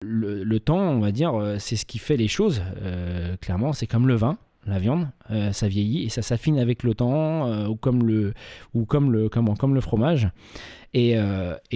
Le temps, on va dire, c'est ce qui fait les choses. Clairement, c'est comme le vin, la viande, ça vieillit et ça s'affine avec le temps, ou comme le fromage. Et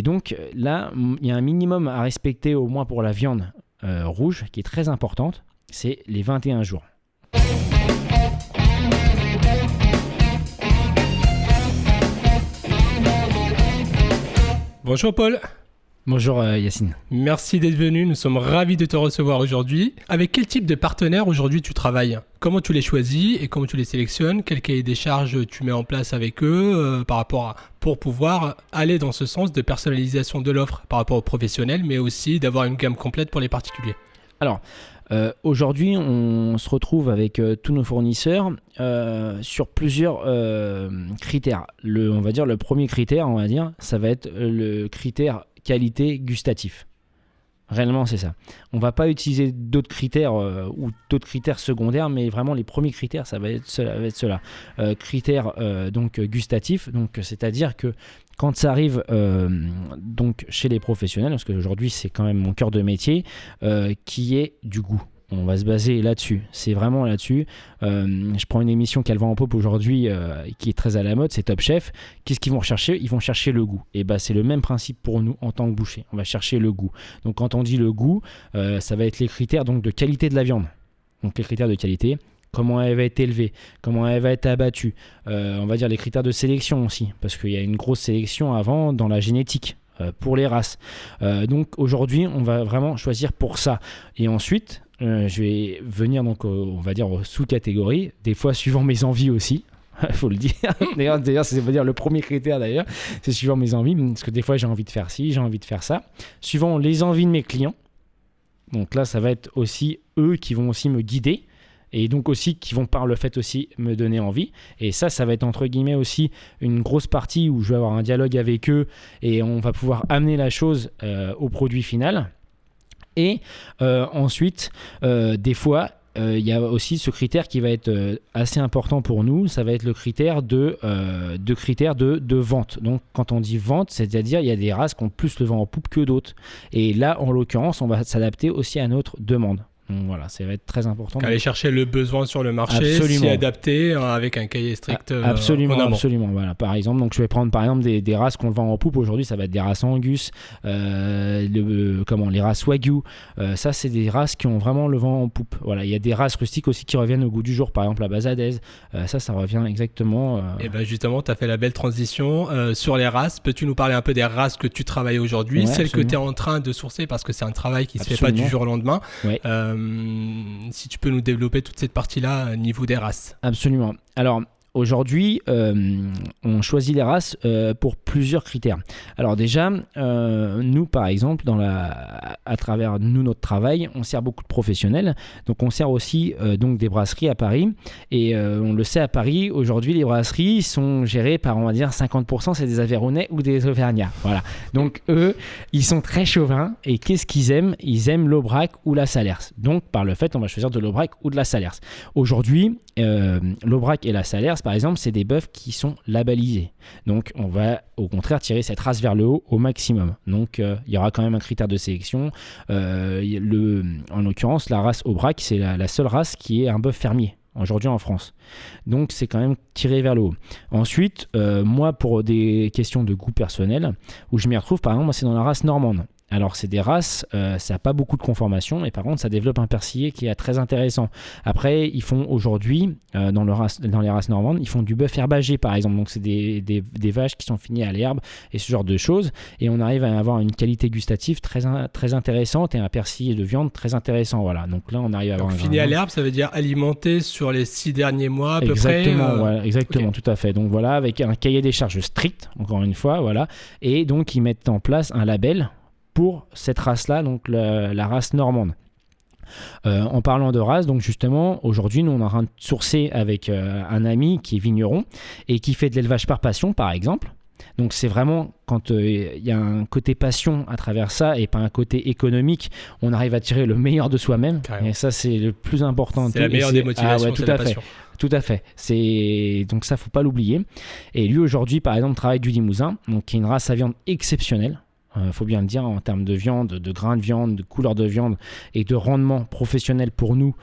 donc là, il y a un minimum à respecter au moins pour la viande rouge, qui est très importante, c'est les 21 jours. Bonjour Paul. Bonjour Yacine. Merci d'être venu, nous sommes ravis de te recevoir aujourd'hui. Avec quel type de partenaires aujourd'hui tu travailles ? Comment tu les choisis et comment tu les sélectionnes ? Quel cahier des charges tu mets en place avec eux pour pouvoir aller dans ce sens de personnalisation de l'offre par rapport aux professionnels, mais aussi d'avoir une gamme complète pour les particuliers ? Alors, aujourd'hui, on se retrouve avec tous nos fournisseurs sur plusieurs critères. On va dire le premier critère, ça va être le critère qualité gustatif. Réellement, c'est ça. On ne va pas utiliser d'autres critères ou d'autres critères secondaires, mais vraiment les premiers critères, ça va être cela. Critères donc gustatifs, donc c'est-à-dire que quand ça arrive donc chez les professionnels, parce qu'aujourd'hui c'est quand même mon cœur de métier, qui est du goût. On va se baser là-dessus, c'est vraiment là-dessus. Je prends une émission qui a le vent en poupe aujourd'hui, qui est très à la mode, c'est Top Chef. Qu'est-ce qu'ils vont rechercher ? Ils vont chercher le goût. Et c'est le même principe pour nous en tant que boucher. On va chercher le goût. Donc quand on dit le goût, ça va être les critères donc, de qualité de la viande. Donc les critères de qualité, comment elle va être élevée, comment elle va être abattue. On va dire les critères de sélection aussi, parce qu'il y a une grosse sélection avant dans la génétique. Pour les races. Donc aujourd'hui, on va vraiment choisir pour ça. Et ensuite, je vais venir donc, on va dire aux sous-catégories, des fois suivant mes envies aussi. Il faut le dire. D'ailleurs, c'est dire le premier critère d'ailleurs, c'est suivant mes envies, parce que des fois j'ai envie de faire ci, j'ai envie de faire ça. Suivant les envies de mes clients. Donc là, ça va être aussi eux qui vont aussi me guider. Et donc aussi qui vont par le fait aussi me donner envie. Et ça va être entre guillemets aussi une grosse partie où je vais avoir un dialogue avec eux et on va pouvoir amener la chose au produit final. Et ensuite, des fois, il y a aussi ce critère qui va être assez important pour nous, ça va être le critère de vente. Donc quand on dit vente, c'est-à-dire il y a des races qui ont plus le vent en poupe que d'autres. Et là, en l'occurrence, on va s'adapter aussi à notre demande. Donc voilà, ça va être très important. Aller chercher le besoin sur le marché, s'y adapter avec un cahier strict. Absolument. Voilà. Par exemple, donc je vais prendre par exemple des races qu'on vend en poupe aujourd'hui. Ça va être des races Angus, les races Wagyu. Ça, c'est des races qui ont vraiment le vent en poupe. Voilà, il y a des races rustiques aussi qui reviennent au goût du jour. Par exemple, la Bazadaise. Ça revient exactement. Et justement, tu as fait la belle transition sur les races. Peux-tu nous parler un peu des races que tu travailles aujourd'hui, celles absolument. Que tu es en train de sourcer parce que c'est un travail qui ne se fait pas du jour au lendemain. Ouais. Si tu peux nous développer toute cette partie-là au niveau des races. Absolument. Alors, aujourd'hui, on choisit les races pour plusieurs critères. Alors déjà, nous, par exemple, à travers notre travail, on sert beaucoup de professionnels. Donc, on sert aussi donc des brasseries à Paris. Et on le sait, à Paris, aujourd'hui, les brasseries sont gérées par, on va dire, 50%, c'est des Aveyronnais ou des Auvergnats. Voilà. Donc, eux, ils sont très chauvins. Et qu'est-ce qu'ils aiment ? Ils aiment l'Aubrac ou la Salers. Donc, par le fait, on va choisir de l'Aubrac ou de la Salers. Aujourd'hui, l'Aubrac et la Salers, par exemple, c'est des bœufs qui sont labellisés. Donc, on va au contraire tirer cette race vers le haut au maximum. Donc, il y aura quand même un critère de sélection. En l'occurrence, la race Aubrac, c'est la seule race qui est un bœuf fermier aujourd'hui en France. Donc, c'est quand même tiré vers le haut. Ensuite, moi, pour des questions de goût personnel, où je m'y retrouve, par exemple, moi, c'est dans la race normande. Alors, c'est des races, ça n'a pas beaucoup de conformation, mais par contre, ça développe un persillé qui est très intéressant. Après, ils font aujourd'hui, dans les races normandes, ils font du bœuf herbagé, par exemple. Donc, c'est des vaches qui sont finies à l'herbe et ce genre de choses. Et on arrive à avoir une qualité gustative très intéressante et un persillé de viande très intéressant. Voilà. Donc là, on arrive à avoir fini à l'herbe, ça veut dire alimenté sur les 6 derniers mois à peu près. Exactement, okay. Tout à fait. Donc voilà, avec un cahier des charges strict, encore une fois, voilà. Et donc, ils mettent en place un label pour cette race-là, donc la race normande. En parlant de race, donc justement, aujourd'hui, nous, on est en train de sourcer avec un ami qui est vigneron et qui fait de l'élevage par passion, par exemple. Donc, c'est vraiment quand il y a un côté passion à travers ça et pas un côté économique, on arrive à tirer le meilleur de soi-même. Carrément. Et ça, c'est le plus important. C'est la meilleure des motivations, tout à fait. Tout à fait. Donc ça, faut pas l'oublier. Et lui, aujourd'hui, par exemple, travaille du Limousin, donc qui est une race à viande exceptionnelle. faut bien le dire, en termes de viande, de grains de viande, de couleur de viande et de rendement professionnel pour nous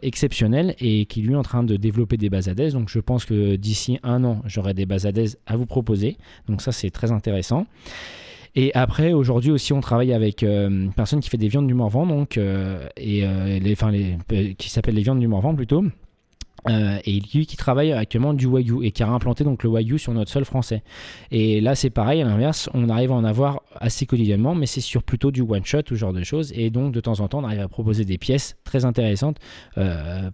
exceptionnel, et qui lui est en train de développer des bases ADES. Donc je pense que d'ici 1 an, j'aurai des bases ADES à vous proposer. Donc ça, c'est très intéressant. Et après, aujourd'hui aussi, on travaille avec une personne qui fait des viandes du Morvan, donc, qui s'appelle les viandes du Morvan plutôt. Et lui qui travaille actuellement du Wagyu et qui a implanté donc le Wagyu sur notre sol français. Et là c'est pareil, à l'inverse, on arrive à en avoir assez quotidiennement, mais c'est sur plutôt du one shot ou ce genre de choses, et donc de temps en temps on arrive à proposer des pièces très intéressantes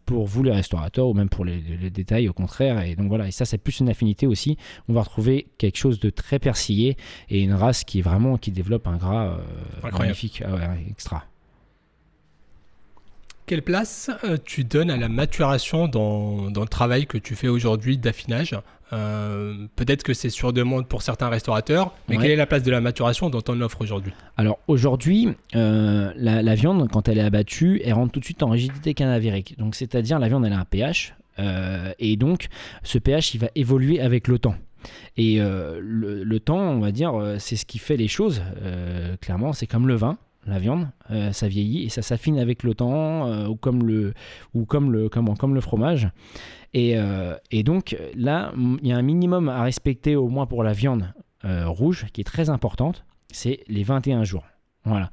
pour vous les restaurateurs, ou même pour les détails au contraire. Et donc voilà, et ça c'est plus une affinité aussi, on va retrouver quelque chose de très persillé et une race qui développe un gras magnifique, extra. Quelle place tu donnes à la maturation dans le travail que tu fais aujourd'hui d'affinage ? Peut-être que c'est sur demande pour certains restaurateurs, mais quelle est la place de la maturation dans ton offre aujourd'hui ? Alors aujourd'hui, la viande, quand elle est abattue, elle rentre tout de suite en rigidité cadavérique. Donc c'est-à-dire la viande, elle a un pH, et donc ce pH, il va évoluer avec le temps. Et le temps, on va dire, c'est ce qui fait les choses. Clairement, c'est comme le vin. La viande, ça vieillit et ça s'affine avec le temps, comme le fromage. Et donc là, il y a un minimum à respecter au moins pour la viande rouge qui est très importante, c'est les 21 jours. Voilà.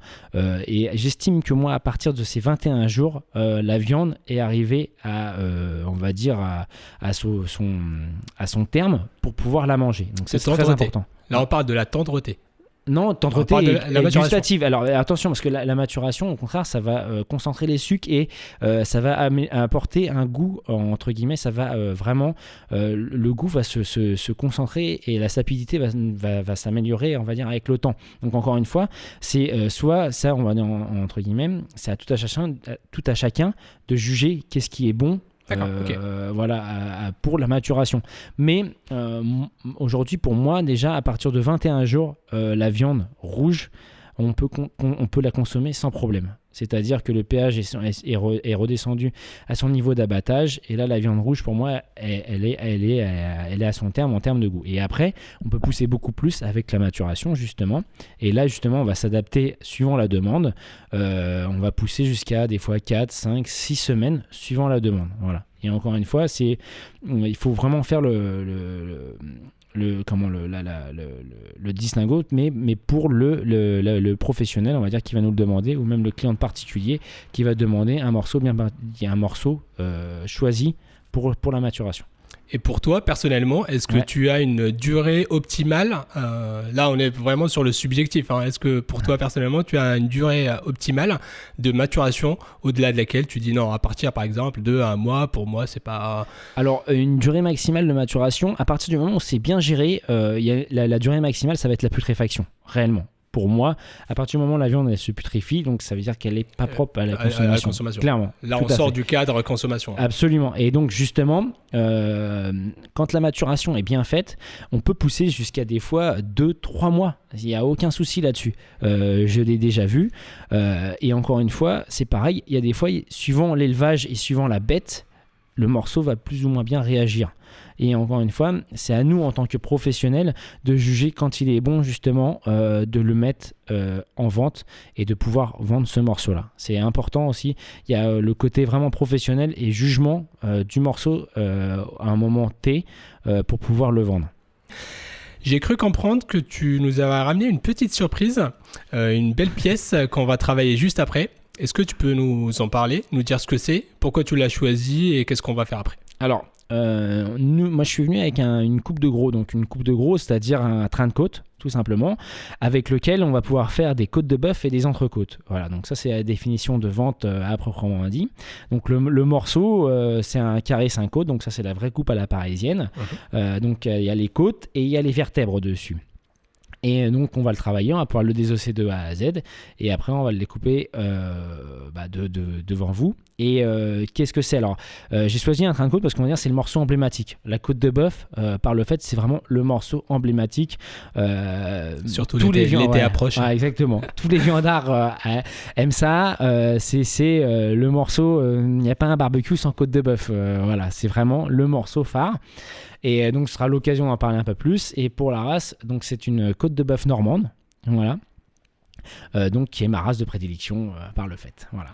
Et j'estime que moi, à partir de ces 21 jours, la viande est arrivée on va dire, à son terme pour pouvoir la manger. Donc c'est très important. Là, on parle de la tendreté. Non, tendreté et gustative. Alors attention, parce que la maturation, au contraire, ça va concentrer les sucres et ça va apporter un goût, entre guillemets, ça va vraiment, le goût va se concentrer et la sapidité va s'améliorer, on va dire, avec le temps. Donc encore une fois, c'est soit ça, on va dire entre guillemets, c'est à tout à chacun de juger qu'est-ce qui est bon. Voilà, pour la maturation. Mais aujourd'hui, pour moi, déjà, à partir de 21 jours, la viande rouge, on peut la consommer sans problème. C'est-à-dire que le pH est redescendu à son niveau d'abattage. Et là, la viande rouge, pour moi, elle est à son terme en termes de goût. Et après, on peut pousser beaucoup plus avec la maturation, justement. Et là, justement, on va s'adapter suivant la demande. On va pousser jusqu'à des fois 4, 5, 6 semaines, suivant la demande. Voilà. Et encore une fois, il faut vraiment faire le distinguo, mais pour le professionnel, on va dire, qui va nous le demander, ou même le client particulier qui va demander un morceau choisi pour la maturation. Et pour toi, personnellement, est-ce que tu as une durée optimale ? Là, on est vraiment sur le subjectif. Est-ce que pour toi, personnellement, tu as une durée optimale de maturation au-delà de laquelle tu dis non, à partir, par exemple, de 1 mois, pour moi, c'est pas... Alors, une durée maximale de maturation, à partir du moment où c'est bien géré, la durée maximale, ça va être la putréfaction, réellement. Pour moi, à partir du moment où la viande elle se putrefie, donc ça veut dire qu'elle n'est pas propre à la consommation. Clairement. Là, on sort du cadre consommation. Absolument. Et donc, justement, quand la maturation est bien faite, on peut pousser jusqu'à des fois 2-3 mois. Il n'y a aucun souci là-dessus. Je l'ai déjà vu. Et encore une fois, c'est pareil. Il y a des fois, suivant l'élevage et suivant la bête, le morceau va plus ou moins bien réagir. Et encore une fois, c'est à nous en tant que professionnels de juger quand il est bon justement de le mettre en vente et de pouvoir vendre ce morceau-là. C'est important aussi. Il y a le côté vraiment professionnel et jugement du morceau à un moment T pour pouvoir le vendre. J'ai cru comprendre que tu nous avais ramené une petite surprise, une belle pièce qu'on va travailler juste après. Est-ce que tu peux nous en parler, nous dire ce que c'est, pourquoi tu l'as choisi et qu'est-ce qu'on va faire après ? Alors, moi je suis venu avec une coupe de gros, donc une coupe de gros, c'est-à-dire un train de côte, tout simplement, avec lequel on va pouvoir faire des côtes de bœuf et des entrecôtes. Voilà, donc ça c'est la définition de vente à proprement dit. Donc le morceau, c'est un carré 5 côtes, donc ça c'est la vraie coupe à la parisienne. Donc il y a les côtes et il y a les vertèbres dessus. Et donc on va le travailler, on va pouvoir le désosser de A à Z et après on va le découper devant vous. Et qu'est-ce que c'est alors j'ai choisi un train de côte parce qu'on va dire c'est le morceau emblématique. La côte de bœuf, par le fait, c'est vraiment le morceau emblématique. Surtout l'été approche. Ouais, exactement. Tous les viandards aiment ça. C'est le morceau, il n'y a pas un barbecue sans côte de bœuf. Voilà, c'est vraiment le morceau phare. Et donc ce sera l'occasion d'en parler un peu plus. Et pour la race, donc c'est une côte de bœuf normande. Voilà. donc qui est ma race de prédilection par le fait. Voilà.